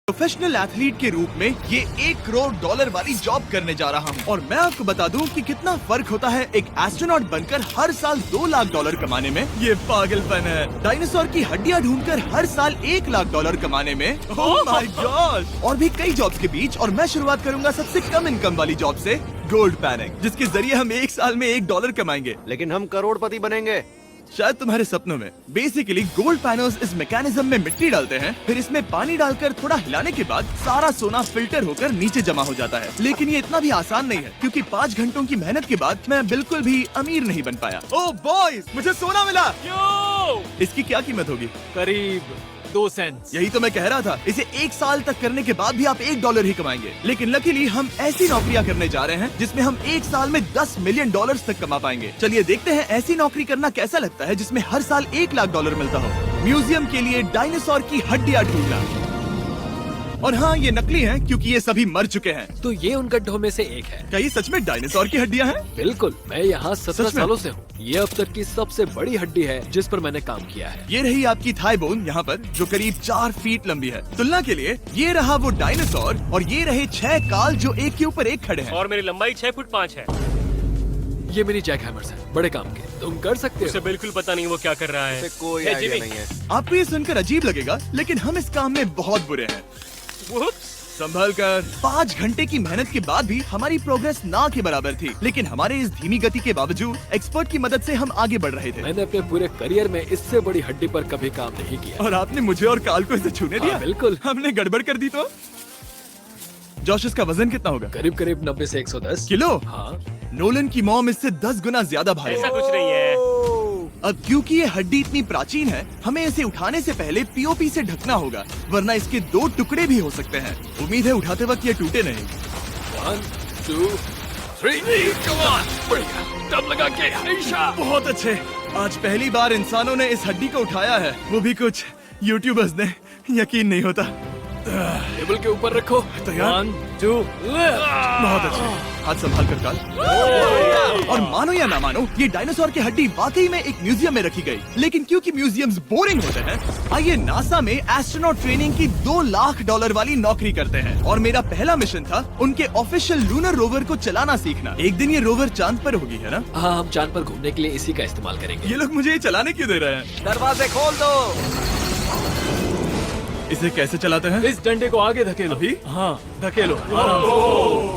Professional athlete के रूप में ये $1 करोड़ वाली जॉब करने जा रहा हूँ और मैं आपको बता दूं कि कितना फर्क होता है एक एस्ट्रोनॉट बनकर हर साल $2 लाख कमाने में। ये पागलपन है। डायनासोर की हड्डियाँ ढूंढकर हर साल $1 लाख कमाने में। Oh my God. और भी कई जॉब्स के बीच, और मैं शुरुआत करूंगा सबसे कम इनकम वाली जॉब से, गोल्ड पैनिंग, जिसके जरिए हम एक साल में $1 कमाएंगे। लेकिन हम करोड़पति बनेंगे शायद तुम्हारे सपनों में। बेसिकली गोल्ड पैनर्स इस मैकेनिज्म में मिट्टी डालते हैं, फिर इसमें पानी डालकर थोड़ा हिलाने के बाद सारा सोना फिल्टर होकर नीचे जमा हो जाता है। लेकिन ये इतना भी आसान नहीं है, क्योंकि 5 घंटों की मेहनत के बाद मैं बिल्कुल भी अमीर नहीं बन पाया। ओह बॉयज, मुझे सोना मिला। इसकी क्या कीमत होगी? करीब 2 सेंट्स। यही तो मैं कह रहा था। इसे 1 साल तक करने के बाद भी आप $1 ही कमाएंगे। लेकिन लकीली हम ऐसी नौकरियां करने जा रहे हैं जिसमें हम 1 साल में $10 मिलियन तक कमा पाएंगे। चलिए देखते हैं ऐसी नौकरी करना कैसा लगता है जिसमें हर साल $1 लाख मिलता हो। म्यूजियम के लिए डायनासोर की हड्डियां ढूंढना। और हाँ, ये नकली हैं क्योंकि ये सभी मर चुके हैं। तो ये उन गड्ढों में से एक है। क्या ये सच में डायनासोर की हड्डियां हैं? बिल्कुल, मैं यहाँ 17 सच में? सालों से हूँ। ये अब तक की सबसे बड़ी हड्डी है जिस पर मैंने काम किया है। ये रही आपकी थाई बोन यहाँ पर, जो करीब 4 फीट लंबी है। तुलना के लिए ये रहा वो डायनासोर, और ये रहे 6 काल जो एक के ऊपर एक खड़े हैं। और मेरी लंबाई 6 फुट 5 है। ये मेरी जैक हैमर्स है, बड़े काम के। तुम कर सकते उसे हो। बिल्कुल पता नहीं वो क्या कर रहा है। इसे कोई हे, आइडिया जिमी। नहीं है। आपको ये सुनकर अजीब लगेगा, लेकिन हम इस काम में बहुत बुरे हैं। Whoops! संभल कर। 5 घंटे की मेहनत के बाद भी हमारी प्रोग्रेस ना के बराबर थी, लेकिन हमारे इस धीमी गति के बावजूद एक्सपर्ट की मदद से हम आगे बढ़ रहे थे। मैंने अपने पूरे करियर में इससे बड़ी हड्डी पर कभी काम नहीं किया। और आपने मुझे और काल को इसे छूने दिया? हाँ, बिल्कुल। हमने गड़बड़ कर दी तो? जोश, इसका वजन कितना होगा? करीब करीब 90 से 110 किलो? हाँ। नोलन की मॉम इससे 10 गुना ज्यादा भारी ऐसा है। कुछ नहीं है। अब क्योंकि ये हड्डी इतनी प्राचीन है, हमें इसे उठाने से पहले पीओपी से ढकना होगा, वरना इसके 2 टुकड़े भी हो सकते हैं। उम्मीद है उठाते वक्त ये टूटे नहीं। 1 2 3 कम ऑन, बढ़िया, दम लगा के, ऐशा। बहुत अच्छे। आज पहली बार इंसानों ने इस हड्डी को उठाया है, वो भी कुछ यूट्यूबर्स ने। यकीन नहीं होता। टेबल के ऊपर रखो। तैयार? 1 2 बहुत अच्छे। हाथ संभाल कर काल। और मानो या ना मानो, ये डायनासोर की हड्डी वाकई में एक म्यूजियम में रखी गई। लेकिन क्योंकि म्यूजियम्स बोरिंग होते हैं, आइए नासा में एस्ट्रोनॉट ट्रेनिंग की $2 लाख वाली नौकरी करते हैं। और मेरा पहला मिशन था उनके ऑफिशियल लूनर रोवर को चलाना सीखना। एक दिन ये रोवर चांद पर होगी, है ना? हाँ, हम चांद पर घूमने के लिए इसी का इस्तेमाल करेंगे। ये लोग मुझे ये चलाने क्यों दे रहे हैं? दरवाजे खोल दो। इसे कैसे चलाते हैं? इस डंडे को आगे धकेलो। अभी? हाँ, धकेलो।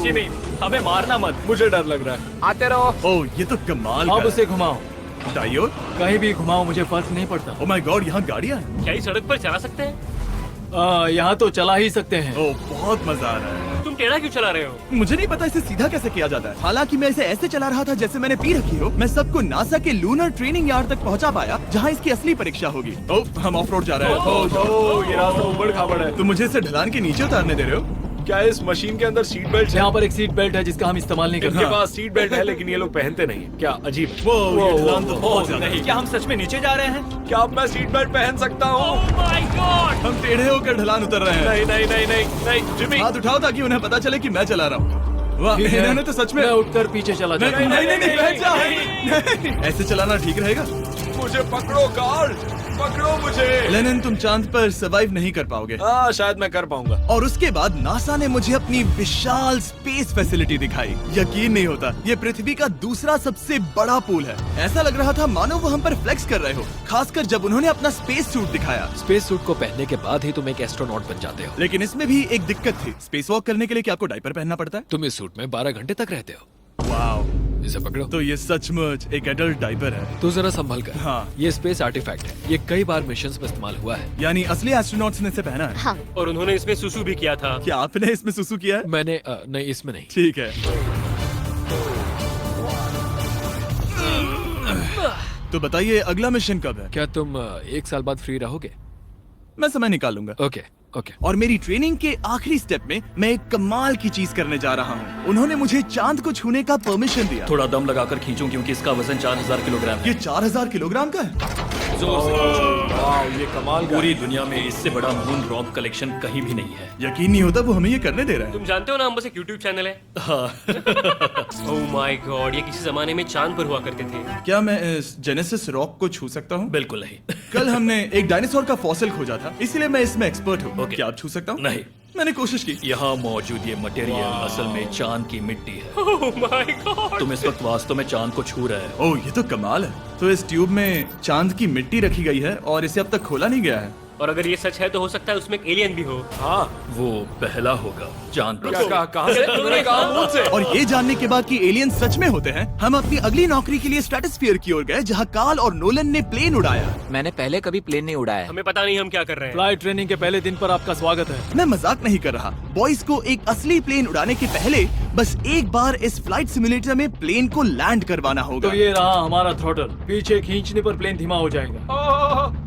जिमी, हमें मारना मत, मुझे डर लग रहा है। आते रहो। ओह, ये तो कमाल अब का उसे घुमाओ। है। दाइयों? कहीं भी घुमाओ, मुझे फर्क नहीं पड़ता। ओह माय गॉड, यहाँ गाड़ियाँ हैं। क्या इस सड़क पर चला सकते हैं? यहाँ तो चला ही सकते हैं। ओह, बहुत मजा आ रहा है। तुम टेढ़ा क्यों चला रहे हो? मुझे नहीं पता इसे सीधा कैसे किया जाता है। हालांकि मैं इसे ऐसे चला रहा था जैसे मैंने पी रखी हो। मैं सबको नासा के लूनर ट्रेनिंग यार्ड तक पहुंचा पाया, जहां इसकी असली परीक्षा होगी। ओह, हम ऑफ रोड जा रहे हैं। ये रास्ता ऊबड़ खाबड़ है। तुम मुझे इसे ढलान के नीचे उतारने दे रहे हो? क्या इस मशीन के अंदर सीट बेल्ट यहाँ पर एक सीट बेल्ट है जिसका हम इस्तेमाल नहीं करते। इनके पास सीट बेल्ट है लेकिन ये लोग पहनते नहीं। क्या अजीब। वो ये ढलान तो बहुत ज्यादा है। क्या हम सच में नीचे जा रहे हैं? क्या अब मैं सीट बेल्ट पहन सकता हूँ? Oh my God! हम टेढ़े होकर ढलान उतर रहे हैं। नहीं नहीं नहीं नहीं नहीं जिमी। हाथ उठाओ ताकि उन्हें पता चले कि मैं चला रहा हूँ। वाह, ठीक है। इन्होंने तो सच में। मैं उठकर पीछे चला नहीं जाता नहीं हूँ। नहीं, बैठ जा। नहीं, ऐसे चलाना ठीक रहेगा? मुझे पकड़ो कार्ल, पकड़ो मुझे। लेनिन, तुम चांद पर सर्वाइव नहीं कर पाओगे। हाँ, शायद मैं कर पाऊंगा। और उसके बाद नासा ने मुझे अपनी विशाल स्पेस फैसिलिटी दिखाई। यकीन नहीं होता, ये पृथ्वी का दूसरा सबसे बड़ा पूल है। ऐसा लग रहा था मानो वो हम पर फ्लेक्स कर रहे हो, खासकर जब उन्होंने अपना स्पेस सूट दिखाया। स्पेस सूट को पहनने के बाद ही तुम एक एस्ट्रोनॉट बन जाते हो। लेकिन इसमें भी एक दिक्कत थी। स्पेस वॉक करने के लिए क्या आपको डायपर पहनना पड़ता है? तुम इस सूट में 12 घंटे तक रहते हो। वाओ, इसे पकड़ो। तो ये सचमुच एक एडल्ट डायपर है। तू जरा संभल कर। हाँ। ये स्पेस आर्टिफैक्ट है। ये कई बार मिशंस में इस्तेमाल हुआ है। यानी असली एस्ट्रोनॉट्स ने इसे पहना है? हाँ, और उन्होंने इसमें सुसु भी किया था। क्या आपने इसमें सुसु किया है? मैंने नहीं, इसमें नहीं। ठीक है। तो बताइए अगला मिशन कब है? क्या तुम 1 साल बाद फ्री रहोगे? मैं समय निकाल लूंगा। Okay okay. और मेरी ट्रेनिंग के आखिरी स्टेप में मैं एक कमाल की चीज करने जा रहा हूँ। उन्होंने मुझे चांद को छूने का परमिशन दिया। थोड़ा दम लगाकर खींचूं क्योंकि इसका वजन 4000 किलोग्राम है। ये 4000 किलोग्राम का है? जोर से खींचो। वाह, ये कमाल का। पूरी दुनिया में इससे बड़ा मून रॉक कलेक्शन कहीं भी नहीं है। यकीन नहीं होता वो हमें ये करने दे रहा है। तुम जानते हो ना, हम बस एक YouTube चैनल है। हाँ। Oh my God! ये किसी जमाने में चांद पर हुआ करते थे। क्या मैं इस जेनेसिस रॉक को छू सकता हूँ? बिल्कुल नहीं। कल हमने एक डायनासोर का फॉसिल खोजा था, इसीलिए मैं इसमें एक्सपर्ट हूँ। Okay. क्या आप छू सकता हूँ? नहीं। मैंने कोशिश की। यहाँ मौजूद ये मटेरियल असल में चांद की मिट्टी है। Oh my God. तुम इस वक्त वास्तव में चांद को छू रहे हो। ओह, ये तो कमाल है। तो इस ट्यूब में चांद की मिट्टी रखी गई है और इसे अब तक खोला नहीं गया है। और अगर ये सच है तो हो सकता है उसमें एक एलियन भी हो। हाँ, वो पहला होगा चांद पर। कहाँ से तुमने कहा मून से? और ये जानने के बाद कि एलियन सच में होते हैं, हम अपनी अगली नौकरी के लिए स्ट्रेटोस्फीयर की ओर गए, जहाँ कार्ल और नोलन ने प्लेन उड़ाया। मैंने पहले कभी प्लेन नहीं उड़ाया है। हमें पता नहीं हम क्या कर रहे हैं। फ्लाइट ट्रेनिंग के पहले दिन पर आपका स्वागत है। मैं मजाक नहीं कर रहा। बॉयज को एक असली प्लेन उड़ाने के पहले बस एक बार इस फ्लाइट सिमुलेटर में प्लेन को लैंड करवाना होगा। तो ये रहा हमारा थ्रॉटल। पीछे खींचने पर प्लेन धीमा हो जाएगा।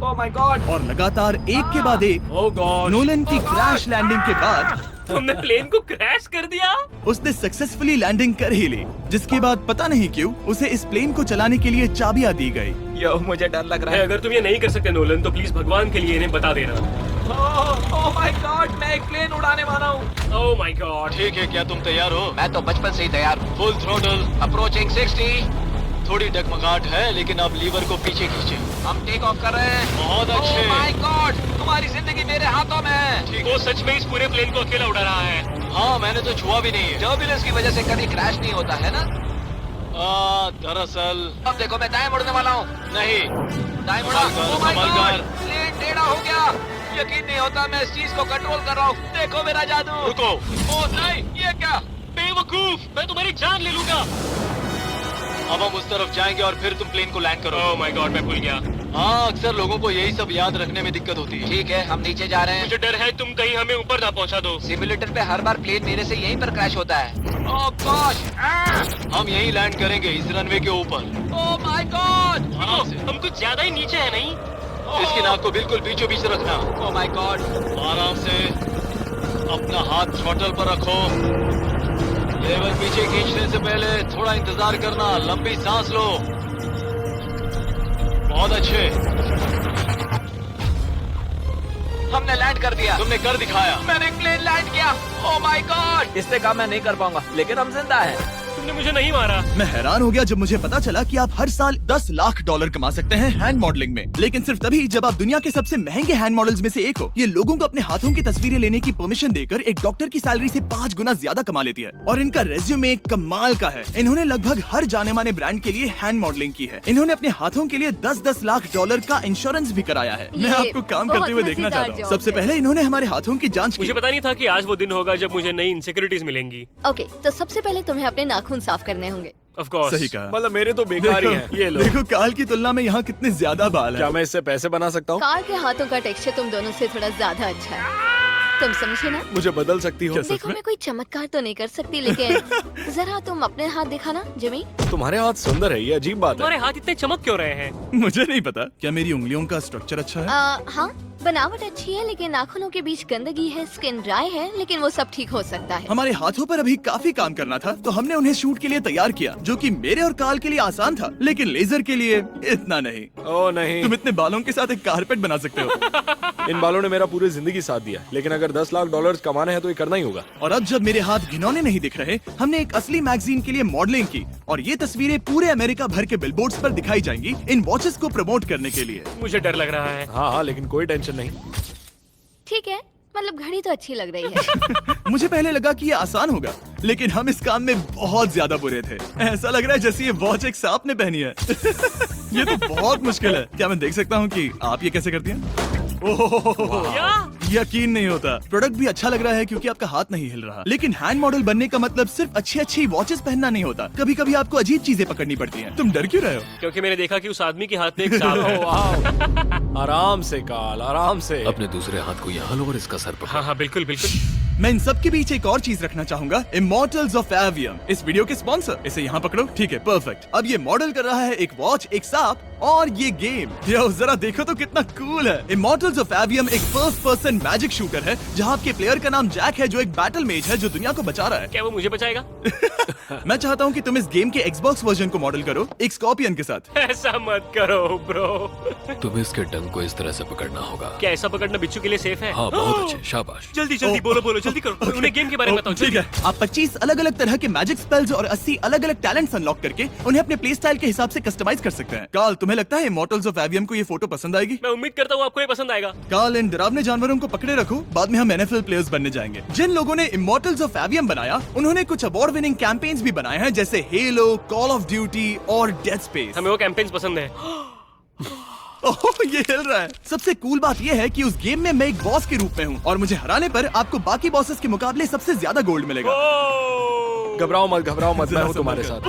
Oh my God. और लगातार एक के बाद एक ओह गॉड। नोलन की क्रैश लैंडिंग के बाद तुमने प्लेन को क्रैश कर दिया। उसने सक्सेसफुली लैंडिंग कर ही ली, जिसके बाद पता नहीं क्यों उसे इस प्लेन को चलाने के लिए चाबियां दी गई। यो, मुझे डर लग रहा है। अगर तुम ये नहीं कर सकते नोलन तो प्लीज भगवान के लिए इन्हें बता देना। ओह माय गॉड, मैं एक प्लेन उड़ाने वाला हूँ। Oh my God. ठीक है, क्या तुम तैयार हो? मैं तो बचपन से ही तैयार हूँ। Full throttle. अप्रोचिंग 60। थोड़ी डगमगाहट है, लेकिन अब लीवर को पीछे खींचे। हम टेक ऑफ कर रहे हैं। बहुत अच्छे। ओह माय गॉड, तुम्हारी जिंदगी मेरे हाथों में है। वो सच में इस पूरे प्लेन को अकेला उड़ा रहा है। हाँ, मैंने तो छुआ भी नहीं है। टर्बुलेंस की वजह से कभी क्रैश नहीं होता है ना? दरअसल अब देखो, मैं दाएं मुड़ने वाला हूँ। नहीं। दाएं मुड़ा। संभल कर, ओह माय संभल गॉड, कर। प्लेन टेढ़ा हो गया। यकीन नहीं होता, मैं इस चीज को कंट्रोल कर रहा हूँ। देखो मेरा जादू। रुको। ओह नहीं, ये क्या? बेवकूफ, मैं तुम्हारी जान ले लूंगा। अब हम उस तरफ जाएंगे और फिर तुम प्लेन को लैंड करो। ओह माय गॉड, मैं भूल गया। हाँ, अक्सर लोगों को यही सब याद रखने में दिक्कत होती है। ठीक है, हम नीचे जा रहे हैं। मुझे डर है तुम कहीं हमें ऊपर ना पहुंचा दो। सिमुलेटर पे हर बार प्लेन मेरे से यहीं पर क्रैश होता है। ओह गॉश, हम यहीं लैंड करेंगे, इस रनवे के ऊपर। Oh my God. आराम से। हम कुछ ज्यादा ही नीचे है नहीं? इसकी नाक को बिल्कुल बीचों बीच रखना। Oh my God. आराम से अपना हाथ थ्रॉटल पर रखो। लेवल पीछे खींचने से पहले थोड़ा इंतजार करना। लंबी सांस लो। बहुत अच्छे। हमने लैंड कर दिया। तुमने कर दिखाया। मैंने प्लेन लैंड किया। Oh my God. इससे काम मैं नहीं कर पाऊंगा, लेकिन हम जिंदा हैं। तुमने मुझे नहीं मारा। मैं हैरान हो गया जब मुझे पता चला कि आप हर साल 10 लाख डॉलर कमा सकते हैं हैंड मॉडलिंग में, लेकिन सिर्फ तभी जब आप दुनिया के सबसे महंगे हैंड मॉडल्स में से एक हो। ये लोगों को अपने हाथों की तस्वीरें लेने की परमिशन देकर एक डॉक्टर की सैलरी से 5 गुना ज्यादा कमा लेती है। और इनका रेज्यूमे कमाल का है। इन्होंने लगभग हर जाने माने ब्रांड के लिए हैंड मॉडलिंग की है। इन्होंने अपने हाथों के लिए 10-10 लाख डॉलर का इंश्योरेंस भी कराया है। मैं आपको काम करते हुए देखना चाहता हूँ। सबसे पहले इन्होंने हमारे हाथों की जाँच की। मुझे पता नहीं था कि आज वो दिन होगा जब मुझे नई इनसिक्योरिटीज मिलेंगी। ओके, तो सबसे पहले तुम्हें अपने नाखून साफ करने होंगे। Of course. सही कहा। मतलब मेरे तो बेकार ही हैं। ये लो। देखो काल की तुलना में यहाँ कितने ज्यादा बाल क्या हैं। मैं इससे पैसे बना सकता हूँ? कार के हाथों का टेक्सचर तुम दोनों से थोड़ा ज्यादा अच्छा है। तुम समझे ना? मुझे बदल सकती हो? देखो, मैं कोई चमत्कार तो नहीं कर सकती, लेकिन जरा तुम अपने हाथ दिखाना जिमी। तुम्हारे हाथ सुंदर है, ये अजीब बात है। तुम्हारे हाथ इतने चमक क्यों रहे हैं? मुझे नहीं पता। क्या मेरी उंगलियों का स्ट्रक्चर अच्छा है? हाँ, बनावट अच्छी है, लेकिन नाखूनों के बीच गंदगी है, स्किन ड्राई है, लेकिन वो सब ठीक हो सकता है। हमारे हाथों पर अभी काफी काम करना था, तो हमने उन्हें शूट के लिए तैयार किया, जो कि मेरे और काल के लिए आसान था, लेकिन लेजर के लिए इतना नहीं। ओह नहीं। तुम इतने बालों के साथ एक कारपेट बना सकते हो। इन बालों ने मेरा पूरी जिंदगी साथ दिया, लेकिन अगर 10 लाख डॉलर कमाने हैं तो ये करना ही होगा। और अब जब मेरे हाथ घिनौने नहीं दिख रहे, हमने एक असली मैगजीन के लिए मॉडलिंग की, और ये तस्वीरें पूरे अमेरिका भर के बिलबोर्ड्स पर दिखाई जाएंगी इन वॉचेस को प्रमोट करने के लिए। मुझे डर लग रहा है। हाँ, लेकिन कोई टेंशन नहीं। ठीक है, मतलब घड़ी तो अच्छी लग रही है। मुझे पहले लगा कि ये आसान होगा, लेकिन हम इस काम में बहुत ज्यादा बुरे थे। ऐसा लग रहा है जैसे ये वॉच एक सांप ने पहनी है। ये तो बहुत मुश्किल है। क्या मैं देख सकता हूँ कि आप ये कैसे करती हैं? क्या? यकीन नहीं होता। प्रोडक्ट भी अच्छा लग रहा है क्योंकि आपका हाथ नहीं हिल रहा, लेकिन हैंड मॉडल बनने का मतलब सिर्फ अच्छी वॉचेस पहनना नहीं होता। कभी कभी आपको अजीब चीजें पकड़नी पड़ती हैं। तुम डर क्यों रहे हो? क्योंकि मैंने देखा कि उस आदमी के हाथ में एक सांप है। आराम से काल, आराम से। अपने दूसरे हाथ को यहाँ लो और इसका सर पकड़ो। हाँ हाँ, बिल्कुल बिल्कुल। मैं इन सब के बीच एक और चीज रखना चाहूंगा, इमॉर्टल्स ऑफ एवियम, इस वीडियो के स्पॉन्सर। इसे यहाँ पकड़ो। ठीक है, परफेक्ट। अब ये मॉडल कर रहा है एक वॉच, एक सांप और ये गेम। यो, जरा देखो तो कितना कूल है। इमॉर्टल्स ऑफ एवियम एक फर्स्ट पर्सन मैजिक शूटर है, जहाँ आपके प्लेयर का नाम जैक है, जो एक बैटल मेज है जो दुनिया को बचा रहा है। क्या वो मुझे बचाएगा? मैं चाहता हूँ कि तुम इस गेम के Xbox वर्जन को मॉडल करो, एक स्कॉर्पियन के साथ। ऐसा मत करो ब्रो। तुम्हें इसके डंक को इस तरह से पकड़ना होगा। क्या ऐसा पकड़ना बिच्छू के लिए सेफ है? हाँ, बहुत अच्छे, शाबाश। जल्दी जल्दी बोलो जल्दी करो। उन्हें गेम के बारे में बताओ। ठीक है, आप 25 अलग अलग तरह के मैजिक स्पेल्स और 80 अलग अलग टैलेंट्स अनलॉक करके उन्हें अपने प्ले स्टाइल के हिसाब से कस्टमाइज कर सकते हैं। काल, तुम्हें तुम्हें लगता है इमॉर्टल्स ऑफ एवियम को ये फोटो पसंद आएगी? मैं उम्मीद करता हूँ आपको ये पसंद आएगा। कार्ल, इन डरावने जानवरों को पकड़े रखो, बाद में हम NFL प्लेयर्स बनने जाएंगे। जिन लोगों ने इमॉर्टल्स ऑफ एवियम बनाया, उन्होंने कुछ अवार्ड विनिंग कैंपेन्स भी बनाए हैं, जैसे हेलो, कॉल ऑफ ड्यूटी और डेड स्पेस। हमें वो कैंपेन्स पसंद है। ओह, ये हिल रहा है। सबसे कूल बात ये है कि उस गेम में मैं एक बॉस के रूप में हूँ और मुझे हराने पर आपको बाकी बॉसेस के मुकाबले सबसे ज्यादा गोल्ड मिलेगा। घबराओ मत, मैं हूँ तुम्हारे साथ।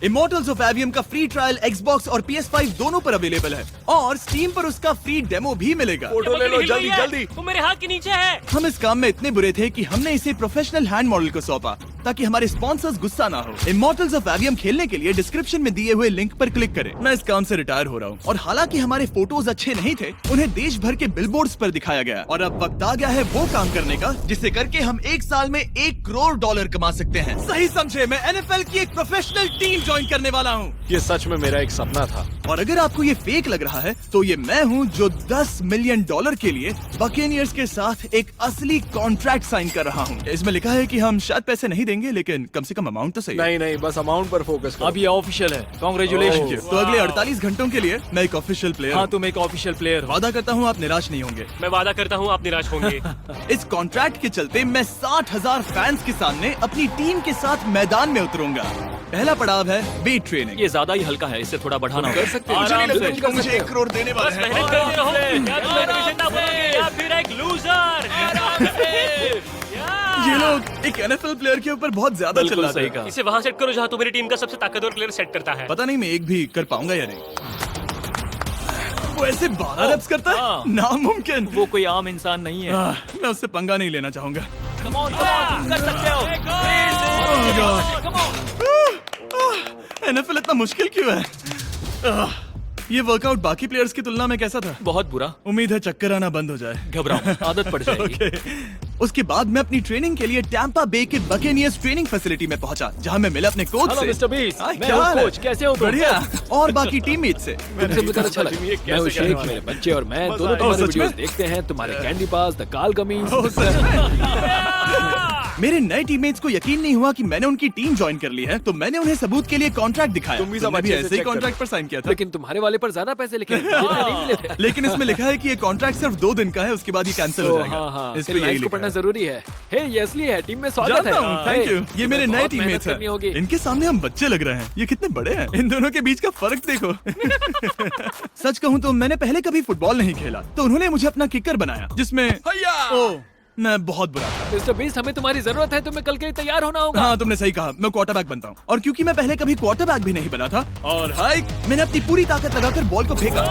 इमॉर्टल्स ऑफ एवियम का फ्री ट्रायल Xbox और PS5 दोनों पर अवेलेबल है और Steam पर उसका फ्री डेमो भी मिलेगा। फोटो ले लो जल्दी जल्दी। वो मेरे हाथ के नीचे है। हम इस काम में इतने बुरे थे कि हमने इसे प्रोफेशनल हैंड मॉडल को सौंपा ताकि हमारे स्पॉन्सर्स गुस्सा ना हो। इमॉर्टल्स ऑफ एवियम खेलने के लिए डिस्क्रिप्शन में दिए हुए लिंक पर क्लिक करें। मैं इस काम से रिटायर हो रहा हूँ और हालांकि हमारे फोटोज अच्छे नहीं थे, उन्हें देश भर के बिलबोर्ड्स पर दिखाया गया और अब वक्त आ गया है वो काम करने का जिसे करके हम एक साल में $1 करोड़ कमा सकते हैं। सही समझे, मैं NFL की एक प्रोफेशनल टीम ज्वाइन करने वाला हूँ। ये सच में मेरा एक सपना था। और अगर आपको ये फेक लग रहा है तो ये मैं हूँ जो $10 मिलियन के लिए बकेनियर्स के साथ एक असली कॉन्ट्रैक्ट साइन कर रहा हूँ। इसमें लिखा है कि हम शायद पैसे नहीं देंगे, लेकिन कम से कम अमाउंट तो सही है। नहीं, बस अमाउंट पर फोकस करो। अब ये ऑफिशियल है। कांग्रेचुलेशन। तो अगले 48 घंटों के लिए मैं एक ऑफिशियल प्लेयर हाँ, हूँ। तुम एक ऑफिशियल प्लेयर हो। वादा करता हूँ आप निराश नहीं होंगे। मैं वादा करता हूँ आप निराश होंगे। इस कॉन्ट्रैक्ट के चलते मैं 60,000 फैंस के सामने अपनी टीम के साथ मैदान में उतरूंगा। पहला पड़ाव है वेट ट्रेनिंग। ये ज्यादा ही हल्का है, इससे थोड़ा बढ़ाना कर होगा। सकते हैं। मुझे नहीं आराम लगता से। कि मुझे $1 करोड़ देने वाले बस हैं। मेहनत करते रहो। या तुम मोटिवेशन ना बनोगे या फिर एक लूजर। ये लोग एक NFL प्लेयर के ऊपर बहुत ज्यादा बिल्कुल चिल्लाते सही हैं। कहा। इसे वहाँ सेट करो जहाँ तुम्हारी टीम का सबसे ताकतवर प्लेयर सेट करता है। पता नहीं मैं एक भी कर पाऊंगा या नहीं। वो ऐसे 12 reps करता है, नामुमकिन। वो कोई आम इंसान नहीं है। मैं उससे पंगा नहीं लेना चाहूंगा। कर सकते हो। NFL इतना मुश्किल क्यों है? ये वर्कआउट बाकी प्लेयर्स की तुलना में कैसा था? बहुत बुरा। उम्मीद है चक्कर आना बंद हो जाए। घबराओ, आदत पड़ जाएगी। ओके। उसके बाद मैं अपनी ट्रेनिंग के लिए टैंपा बे के बकेनियर्स ट्रेनिंग फैसिलिटी में पहुंचा, जहां मैं मिला अपने कोच हेलो से। मिस्टर बीस, हाँ, मैं क्या हूँ हाल है? कोच, कैसे हो तुम? बढ़िया। और बाकी टीममेट से। तुमसे मिलकर अच्छा लगा। मैं हूँ शेख, मेरे बच्चे और मैं दोनों तुम्हारे सच में? वीडियोस देखते हैं। तुम्हारे कैंडी पास, द काल कमीज। ओह, सच में? मेरे नए टीममेट्स को यकीन नहीं हुआ कि मैंने उनकी टीम ज्वाइन कर ली है, तो मैंने उन्हें सबूत के लिए कॉन्ट्रैक्ट दिखाया। तुम भी सब तुमने अच्छे से ऐसे ही check करो। कॉन्ट्रैक्ट पर साइन किया था। लेकिन तुम्हारे वाले पर ज्यादा पैसे लिखे हैं। ये नहीं मिले थे। लेकिन इसमें लिखा है कि ये कॉन्ट्रैक्ट सिर्फ 2 दिन का है, उसके बाद ये कैंसिल हो जाएगा। हाँ, इस पे फिर यही लाइन्स को लिखा पढ़ना है। जरूरी है। हे, ये असली है, टीम में स्वागत जानता है। हूँ, थैंक हे, यू। ये मेरे तुम्हें नए बहुत मेहनत टीममेट्स करनी होगी। हैं। इनके सामने हम बच्चे लग रहे हैं। ये कितने बड़े हैं। इन दोनों के बीच का फर्क देखो। सच कहूँ तो मैंने पहले कभी फुटबॉल नहीं खेला, तो उन्होंने मुझे अपना किकर बनाया, जिसमें ओह, मैं बहुत बुरा था। मिस्टर बीस, हमें तुम्हारी जरूरत है। तुम्हें कल के लिए तैयार होना होगा। हाँ, तुमने सही कहा। मैं क्वार्टरबैक बनता हूँ और क्योंकि मैं पहले कभी क्वार्टरबैक भी नहीं बना था और हाइक, मैंने अपनी पूरी ताकत लगाकर बॉल को फेंका।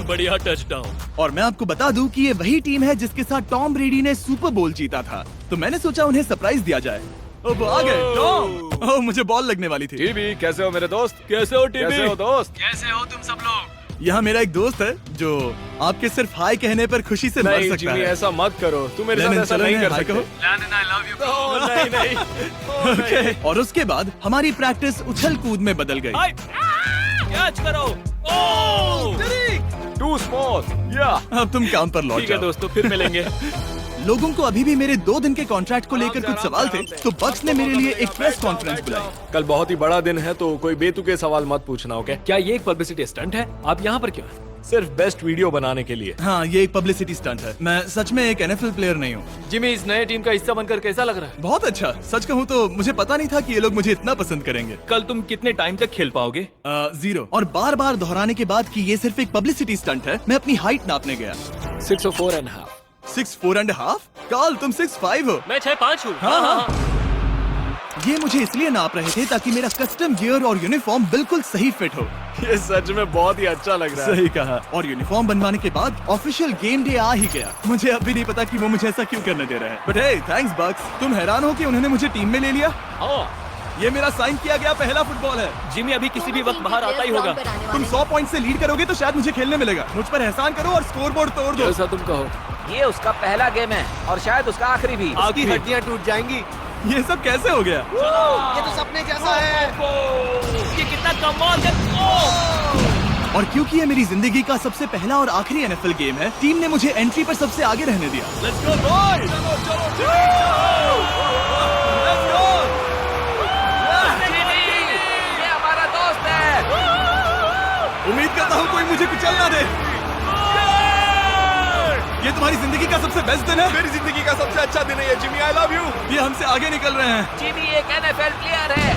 बढ़िया टचडाउन। और मैं आपको बता दूं कि ये वही टीम है जिसके साथ टॉम ब्रेडी ने सुपर बोल जीता था, तो मैंने सोचा उन्हें सरप्राइज दिया जाए। वो आ गए टॉम। ओह, मुझे बॉल लगने वाली थी। टीबी, कैसे हो मेरे दोस्त? कैसे हो टीवी? कैसे हो दोस्त? कैसे हो तुम सब लोग? यहाँ मेरा एक दोस्त है जो आपके सिर्फ हाय कहने पर खुशी से मर नहीं सकता जिमी, है। ऐसा मत करो। तुम मेरे साथ लेनिन, ऐसा चलो नहीं इन्हें कर हाय सकते। कहो। लैंडन, I love you, bro. नहीं नहीं। ओके। और उसके बाद हमारी प्रैक्टिस उछल कूद में बदल गई। कैच करो। Too small. या अब तुम काम पर लौट ठीक है जाओ। दोस्तों, फिर मिलेंगे। लोगों को अभी भी मेरे 2 दिन के कॉन्ट्रैक्ट को लेकर कुछ सवाल थे, तो बक्स ने मेरे लिए एक प्रेस कॉन्फ्रेंस बुलाई। कल बहुत ही बड़ा दिन है, तो कोई बेतुके सवाल मत पूछना, ओके? क्या ये एक पब्लिसिटी स्टंट है? आप यहाँ पर क्यों हैं? सिर्फ बेस्ट वीडियो बनाने के लिए। हाँ, ये एक पब्लिसिटी स्टंट है। मैं सच में एक NFL प्लेयर नहीं हूँ। जिमी, इस नए टीम का हिस्सा बनकर कैसा लग रहा है? बहुत अच्छा। सच कहूँ तो मुझे पता नहीं था कि ये लोग मुझे इतना पसंद करेंगे। कल तुम कितने टाइम तक खेल पाओगे? 0। और बार बार दोहराने के बाद कि ये सिर्फ एक पब्लिसिटी स्टंट है, मैं अपनी हाइट नापने गया। 6'4.5". 6'4.5"? काल, तुम 6'5" हो। मैं 6'5" हूँ। हाँ। ये मुझे इसलिए नाप रहे थे ताकि मेरा कस्टम गियर और यूनिफॉर्म बिल्कुल सही फिट हो। ये सच में बहुत ही अच्छा लग रहा है। सही कहा। और यूनिफॉर्म बनवाने के बाद ऑफिशियल गेम डे आ ही गया। मुझे अब भी नहीं पता कि वो मुझे ऐसा क्यों करने दे रहे हैं। बट हे, थैंक्स बक्स। तुम हैरान हो कि उन्होंने मुझे टीम में ले लिया? ये मेरा साइन किया गया पहला फुटबॉल है। जिमी अभी किसी भी वक्त बाहर आता ही होगा। तुम 100 पॉइंट से लीड करोगे तो शायद मुझे खेलने मिलेगा। मुझ पर एहसान करो और स्कोर बोर्ड तोड़ दो। जैसा तुम कहो। ये उसका पहला गेम है और शायद उसका आखिरी भी। उसकी हड्डियां टूट जाएंगी। ये सब कैसे हो गया? ये तो सपने जैसा है। ये कितना कमाल है। और क्योंकि ये मेरी जिंदगी का सबसे पहला और आखिरी NFL गेम है, टीम ने मुझे एंट्री पर सबसे आगे रहने दिया। Let's go boys. ये हमारा दोस्त चाहता हूँ कोई मुझे कुचल ना दे। ये तुम्हारी जिंदगी का सबसे बेस्ट दिन है। मेरी जिंदगी का सबसे अच्छा दिन है ये, जिमी। I love you. ये हमसे आगे निकल रहे हैं। जिमी एक NFL प्लेयर है।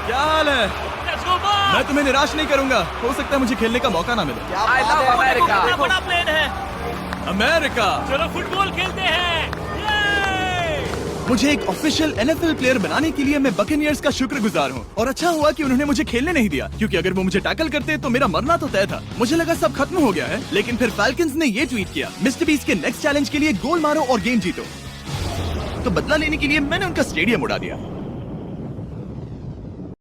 क्या हाल है? Let's go, boss! मैं तुम्हें निराश नहीं करूंगा। हो सकता है मुझे खेलने का मौका ना मिले। I love America. बड़ा प्लेन है। अमेरिका। चलो फुटबॉल खेलते हैं। मुझे एक ऑफिशियल NFL प्लेयर बनाने के लिए मैं बकेनियर्स का शुक्रगुजार हूँ। और अच्छा हुआ कि उन्होंने मुझे खेलने नहीं दिया, क्योंकि अगर वो मुझे टैकल करते तो मेरा मरना तो तय था। मुझे लगा सब खत्म हो गया है, लेकिन फिर फैल्कन्स ने ये ट्वीट किया, मिस्टर बीस्ट के नेक्स्ट चैलेंज के लिए गोल मारो और गेम जीतो। तो बदला लेने के लिए मैंने उनका स्टेडियम उड़ा दिया।